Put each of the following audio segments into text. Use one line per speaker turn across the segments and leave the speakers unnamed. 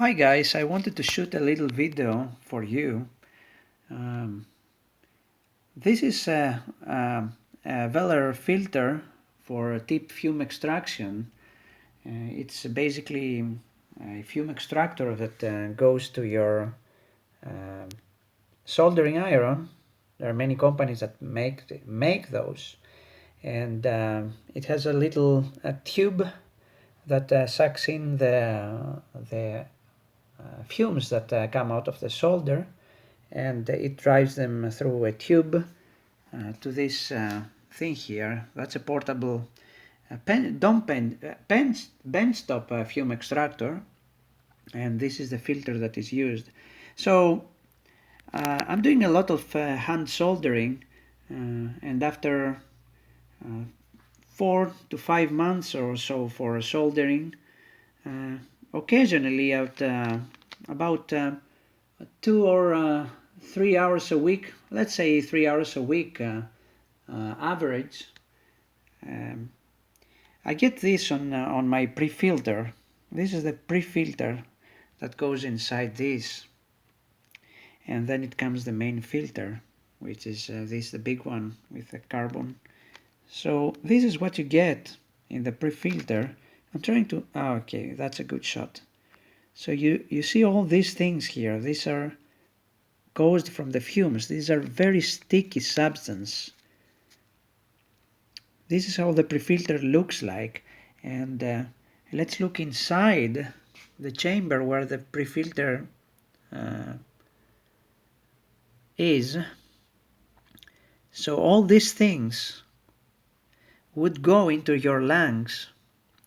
Hi guys, I wanted to shoot a little video for you. This is a Weller filter for tip fume extraction. It's basically a fume extractor that goes to your soldering iron. There are many companies that make those, and it has a little tube that sucks in the fumes that come out of the solder, and it drives them through a tube to this thing here. That's a portable benchtop fume extractor, and this is the filter that is used. So I'm doing a lot of hand soldering, and after 4 to 5 months or so for soldering, occasionally at about 2 or 3 hours a week, let's say 3 hours a week average, I get this on my pre-filter. This is the pre-filter that goes inside this, and then it comes the main filter, which is this, the big one with the carbon. So this is what you get in the pre-filter. I'm trying to, okay, that's a good shot. So you see all these things here. These are caused from the fumes. These are very sticky substance. This is how the pre-filter looks like, and let's look inside the chamber where the pre-filter is. So all these things would go into your lungs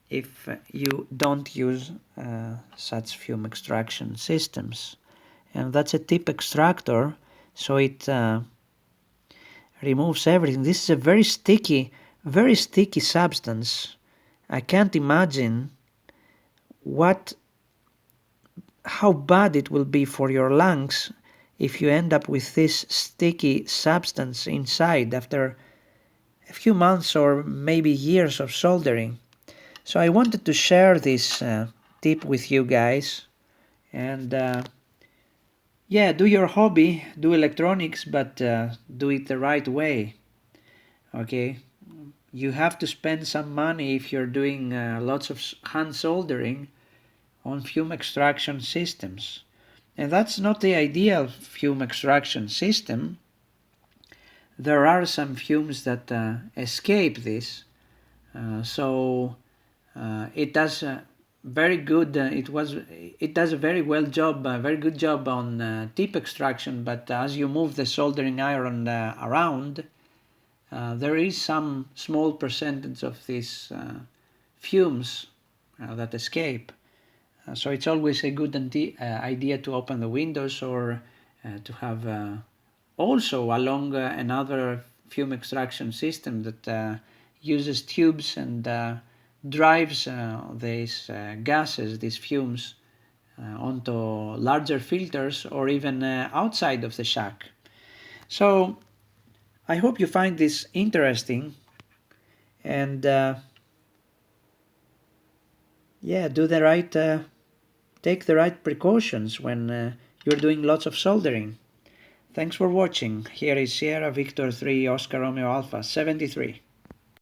if you don't use such fume extraction systems. And that's a tip extractor, so it removes everything. This is a very sticky substance. I can't imagine how bad it will be for your lungs if you end up with this sticky substance inside after a few months or maybe years of soldering. So I wanted to share this tip with you guys, and yeah, do your hobby, do electronics, but do it the right way. Okay, you have to spend some money if you're doing lots of hand soldering on fume extraction systems, and that's not the ideal fume extraction system. There are some fumes that escape this, so it does very good. It does a very good job on tip extraction. But as you move the soldering iron around, there is some small percentage of these fumes that escape. So it's always a good idea to open the windows, or to have also along another fume extraction system that uses tubes and drives these gases, these fumes, onto larger filters or even outside of the shack. So I hope you find this interesting, and yeah, take the right precautions when you're doing lots of soldering. Thanks for watching. Here is Sierra Victor 3 Oscar Romeo Alpha 73.